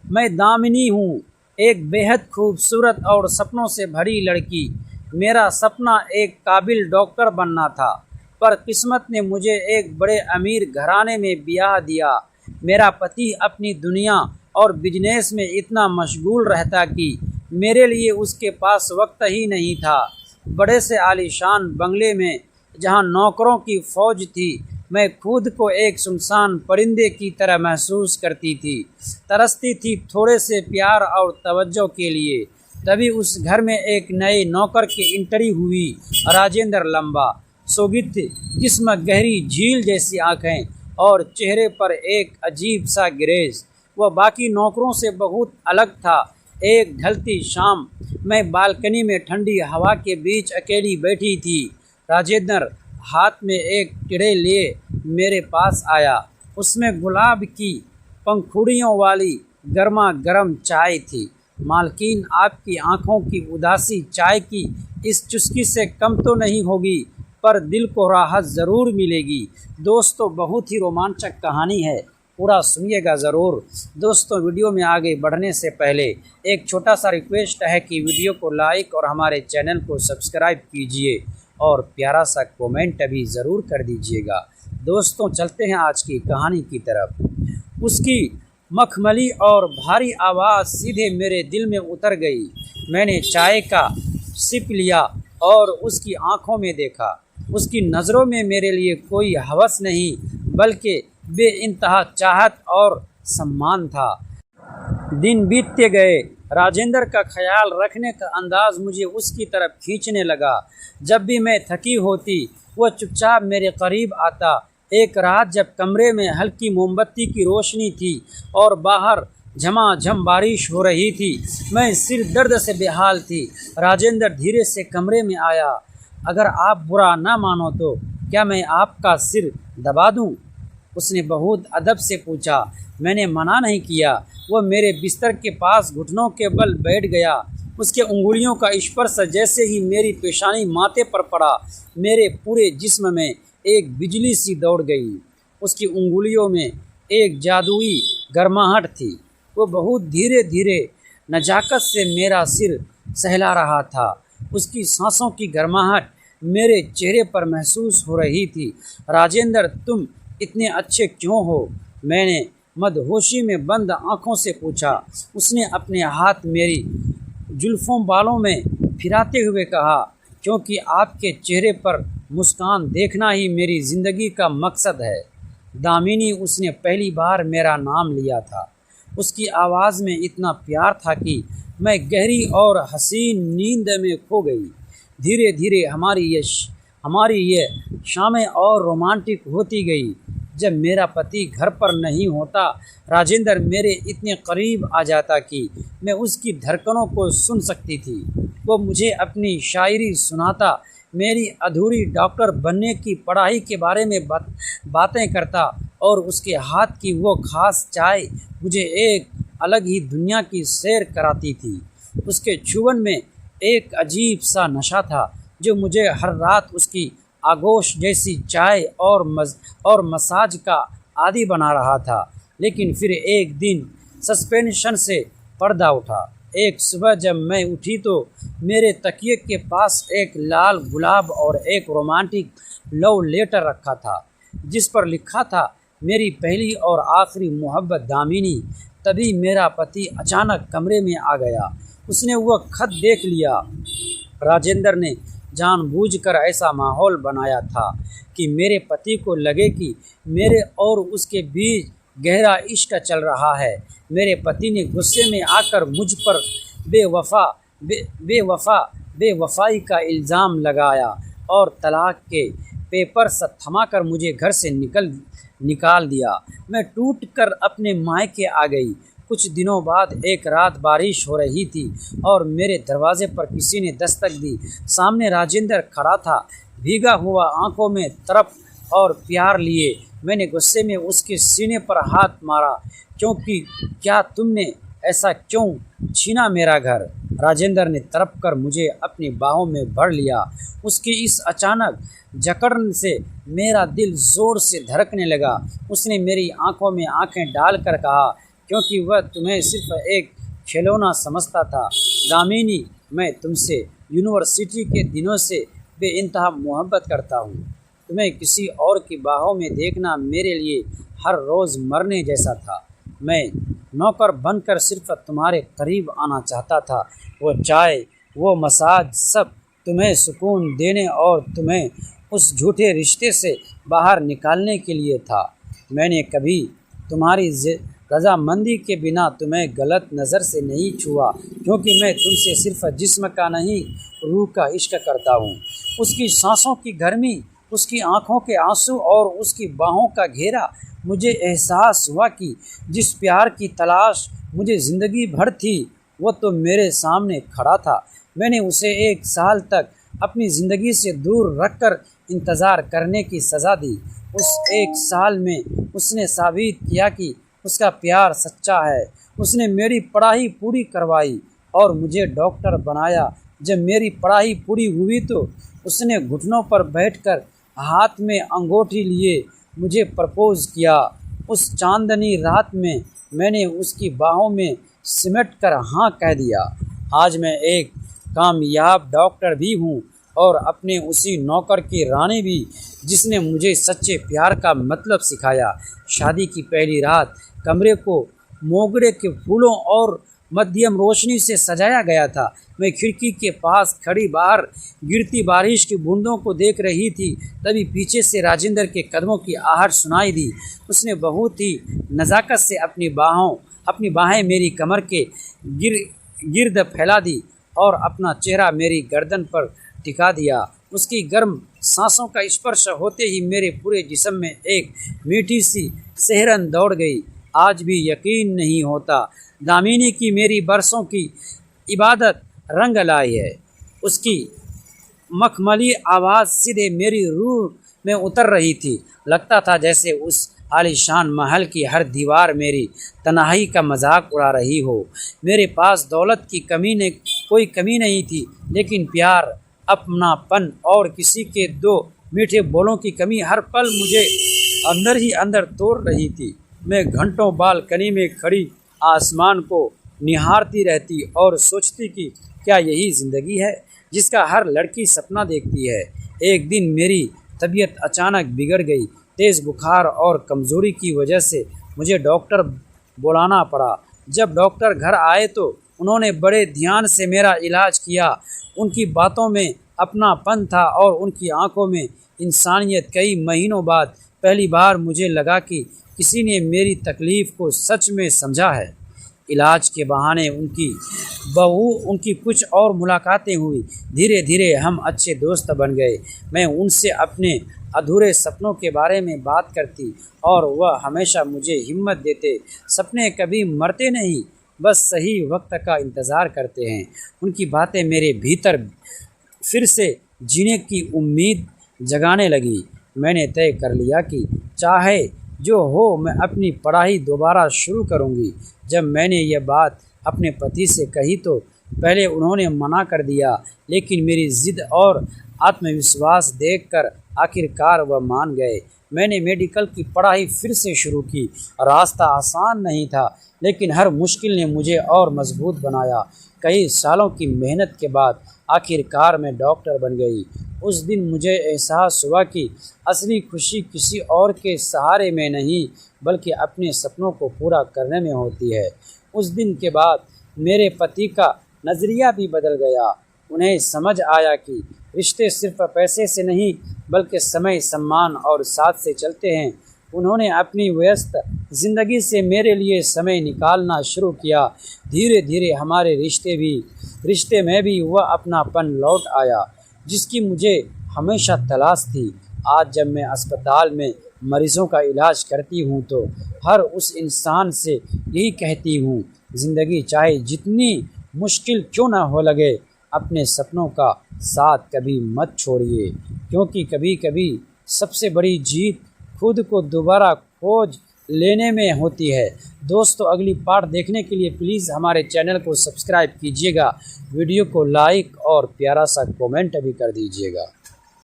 मैं दामिनी हूँ, एक बेहद खूबसूरत और सपनों से भरी लड़की। मेरा सपना एक काबिल डॉक्टर बनना था, पर किस्मत ने मुझे एक बड़े अमीर घराने में ब्याह दिया। मेरा पति अपनी दुनिया और बिजनेस में इतना मशगूल रहता कि मेरे लिए उसके पास वक्त ही नहीं था। बड़े से आलीशान बंगले में जहाँ नौकरों की फौज थी, मैं खुद को एक सुनसान परिंदे की तरह महसूस करती थी। तरसती थी थोड़े से प्यार और तवज्जो के लिए। तभी उस घर में एक नए नौकर की एंट्री हुई। राजेंद्र लंबा, शोभित जिस्म, गहरी झील जैसी आंखें और चेहरे पर एक अजीब सा गिरेज। वह बाकी नौकरों से बहुत अलग था। एक ढलती शाम मैं बालकनी में ठंडी हवा के बीच अकेली बैठी थी। राजेंद्र हाथ में एक टिड़े लिए मेरे पास आया। उसमें गुलाब की पंखुड़ियों वाली गर्मा गर्म चाय थी। मालकिन, आपकी आंखों की उदासी चाय की इस चुस्की से कम तो नहीं होगी, पर दिल को राहत ज़रूर मिलेगी। दोस्तों, बहुत ही रोमांचक कहानी है, पूरा सुनिएगा ज़रूर। दोस्तों, वीडियो में आगे बढ़ने से पहले एक छोटा सा रिक्वेस्ट है कि वीडियो को लाइक और हमारे चैनल को सब्सक्राइब कीजिए और प्यारा सा कमेंट भी ज़रूर कर दीजिएगा। दोस्तों, चलते हैं आज की कहानी की तरफ। उसकी मखमली और भारी आवाज़ सीधे मेरे दिल में उतर गई। मैंने चाय का सिप लिया और उसकी आंखों में देखा। उसकी नज़रों में मेरे लिए कोई हवस नहीं, बल्कि बेइंतहा चाहत और सम्मान था। दिन बीतते गए। राजेंद्र का ख्याल रखने का अंदाज मुझे उसकी तरफ खींचने लगा। जब भी मैं थकी होती, वह चुपचाप मेरे करीब आता। एक रात जब कमरे में हल्की मोमबत्ती की रोशनी थी और बाहर झमाझम बारिश हो रही थी, मैं सिर दर्द से बेहाल थी। राजेंद्र धीरे से कमरे में आया। अगर आप बुरा ना मानो तो क्या मैं आपका सिर दबा दूं? उसने बहुत अदब से पूछा। मैंने मना नहीं किया। वह मेरे बिस्तर के पास घुटनों के बल बैठ गया। उसके उंगलियों का स्पर्श जैसे ही मेरी पेशानी माथे पर पड़ा, मेरे पूरे जिस्म में एक बिजली सी दौड़ गई। उसकी उंगलियों में एक जादुई गर्माहट थी। वो बहुत धीरे धीरे नजाकत से मेरा सिर सहला रहा था। उसकी सांसों की गर्माहट मेरे चेहरे पर महसूस हो रही थी। राजेंद्र, तुम इतने अच्छे क्यों हो? मैंने मदहोशी में बंद आंखों से पूछा। उसने अपने हाथ मेरी जुल्फों बालों में फिराते हुए कहा, क्योंकि आपके चेहरे पर मुस्कान देखना ही मेरी ज़िंदगी का मकसद है। दामिनी, उसने पहली बार मेरा नाम लिया था। उसकी आवाज़ में इतना प्यार था कि मैं गहरी और हसीन नींद में खो गई। धीरे धीरे हमारी ये शामें और रोमांटिक होती गई। जब मेरा पति घर पर नहीं होता, राजेंद्र मेरे इतने करीब आ जाता कि मैं उसकी धड़कनों को सुन सकती थी। वो मुझे अपनी शायरी सुनाता, मेरी अधूरी डॉक्टर बनने की पढ़ाई के बारे में बातें करता, और उसके हाथ की वो खास चाय मुझे एक अलग ही दुनिया की सैर कराती थी। उसके छुअन में एक अजीब सा नशा था जो मुझे हर रात उसकी आगोश जैसी चाय और मसाज का आदी बना रहा था। लेकिन फिर एक दिन सस्पेंशन से पर्दा उठा। एक सुबह जब मैं उठी तो मेरे तकिए के पास एक लाल गुलाब और एक रोमांटिक लव लेटर रखा था, जिस पर लिखा था, मेरी पहली और आखिरी मोहब्बत दामिनी। तभी मेरा पति अचानक कमरे में आ गया। उसने वह खत देख लिया। राजेंद्र ने जानबूझकर ऐसा माहौल बनाया था कि मेरे पति को लगे कि मेरे और उसके बीच गहरा इश्क चल रहा है। मेरे पति ने गुस्से में आकर मुझ पर बेवफाई का इल्ज़ाम लगाया और तलाक के पेपर से थमाकर मुझे घर से निकाल दिया। मैं टूट कर अपने मायके आ गई। कुछ दिनों बाद एक रात बारिश हो रही थी और मेरे दरवाजे पर किसी ने दस्तक दी। सामने राजेंद्र खड़ा था, भीगा हुआ, आंखों में तरफ और प्यार लिए। मैंने गुस्से में उसके सीने पर हाथ मारा, क्योंकि क्या तुमने ऐसा क्यों छीना मेरा घर? राजेंद्र ने तड़प कर मुझे अपनी बाहों में भर लिया। उसकी इस अचानक जकड़न से मेरा दिल जोर से धड़कने लगा। उसने मेरी आंखों में आंखें डालकर कहा, क्योंकि वह तुम्हें सिर्फ एक खिलौना समझता था। दामिनी, मैं तुमसे यूनिवर्सिटी के दिनों से बेइंतहा मोहब्बत करता हूँ। तुम्हें किसी और की बाहों में देखना मेरे लिए हर रोज़ मरने जैसा था। मैं नौकर बनकर सिर्फ तुम्हारे करीब आना चाहता था। वो चाय, वो मसाज, सब तुम्हें सुकून देने और तुम्हें उस झूठे रिश्ते से बाहर निकालने के लिए था। मैंने कभी तुम्हारी रजामंदी के बिना तुम्हें गलत नज़र से नहीं छुआ, क्योंकि मैं तुमसे सिर्फ जिस्म का नहीं, रूह का इश्क करता हूँ। उसकी सांसों की गर्मी, उसकी आँखों के आंसू और उसकी बाहों का घेरा। मुझे एहसास हुआ कि जिस प्यार की तलाश मुझे ज़िंदगी भर थी, वो तो मेरे सामने खड़ा था। मैंने उसे 1 साल तक अपनी ज़िंदगी से दूर रखकर इंतज़ार करने की सज़ा दी। उस 1 साल में उसने साबित किया कि उसका प्यार सच्चा है। उसने मेरी पढ़ाई पूरी करवाई और मुझे डॉक्टर बनाया। जब मेरी पढ़ाई पूरी हुई तो उसने घुटनों पर बैठकर हाथ में अंगूठी लिए मुझे प्रपोज़ किया। उस चांदनी रात में मैंने उसकी बाहों में सिमट कर हाँ कह दिया। आज मैं एक कामयाब डॉक्टर भी हूँ और अपने उसी नौकर की रानी भी, जिसने मुझे सच्चे प्यार का मतलब सिखाया। शादी की पहली रात कमरे को मोगरे के फूलों और मध्यम रोशनी से सजाया गया था। मैं खिड़की के पास खड़ी बाहर गिरती बारिश की बूंदों को देख रही थी। तभी पीछे से राजेंद्र के कदमों की आहट सुनाई दी। उसने बहुत ही नज़ाकत से अपनी बाहें मेरी कमर के गिर्द फैला दी और अपना चेहरा मेरी गर्दन पर टिका दिया। उसकी गर्म सांसों का स्पर्श होते ही मेरे पूरे जिस्म में एक मीठी सी सिहरन दौड़ गई। आज भी यकीन नहीं होता दामिनी की मेरी बरसों की इबादत रंग लाई है। उसकी मखमली आवाज़ सीधे मेरी रूह में उतर रही थी। लगता था जैसे उस आलीशान महल की हर दीवार मेरी तन्हाई का मजाक उड़ा रही हो। मेरे पास दौलत की कोई कमी नहीं थी, लेकिन प्यार, अपनापन और किसी के 2 मीठे बोलों की कमी हर पल मुझे अंदर ही अंदर तोड़ रही थी। मैं घंटों बालकनी में खड़ी आसमान को निहारती रहती और सोचती कि क्या यही ज़िंदगी है जिसका हर लड़की सपना देखती है। एक दिन मेरी तबीयत अचानक बिगड़ गई। तेज़ बुखार और कमज़ोरी की वजह से मुझे डॉक्टर बुलाना पड़ा। जब डॉक्टर घर आए तो उन्होंने बड़े ध्यान से मेरा इलाज किया। उनकी बातों में अपनापन था और उनकी आंखों में इंसानियत। कई महीनों बाद पहली बार मुझे लगा कि किसी ने मेरी तकलीफ़ को सच में समझा है। इलाज के बहाने उनकी कुछ और मुलाकातें हुई। धीरे धीरे हम अच्छे दोस्त बन गए। मैं उनसे अपने अधूरे सपनों के बारे में बात करती और वह हमेशा मुझे हिम्मत देते। सपने कभी मरते नहीं, बस सही वक्त का इंतज़ार करते हैं। उनकी बातें मेरे भीतर फिर से जीने की उम्मीद जगाने लगी। मैंने तय कर लिया कि चाहे जो हो, मैं अपनी पढ़ाई दोबारा शुरू करूंगी। जब मैंने यह बात अपने पति से कही तो पहले उन्होंने मना कर दिया, लेकिन मेरी ज़िद और आत्मविश्वास देखकर आखिरकार वह मान गए। मैंने मेडिकल की पढ़ाई फिर से शुरू की। रास्ता आसान नहीं था, लेकिन हर मुश्किल ने मुझे और मजबूत बनाया। कई सालों की मेहनत के बाद आखिरकार मैं डॉक्टर बन गई। उस दिन मुझे एहसास हुआ कि असली खुशी किसी और के सहारे में नहीं, बल्कि अपने सपनों को पूरा करने में होती है। उस दिन के बाद मेरे पति का नज़रिया भी बदल गया। उन्हें समझ आया कि रिश्ते सिर्फ पैसे से नहीं, बल्कि समय, सम्मान और साथ से चलते हैं। उन्होंने अपनी व्यस्त ज़िंदगी से मेरे लिए समय निकालना शुरू किया। धीरे धीरे हमारे रिश्ते में भी वह अपनापन लौट आया जिसकी मुझे हमेशा तलाश थी। आज जब मैं अस्पताल में मरीज़ों का इलाज करती हूँ तो हर उस इंसान से यही कहती हूँ, ज़िंदगी चाहे जितनी मुश्किल क्यों ना हो लगे, अपने सपनों का साथ कभी मत छोड़िए, क्योंकि कभी कभी सबसे बड़ी जीत खुद को दोबारा खोज लेने में होती है। दोस्तों, अगली पार्ट देखने के लिए प्लीज़ हमारे चैनल को सब्सक्राइब कीजिएगा, वीडियो को लाइक और प्यारा सा कमेंट भी कर दीजिएगा।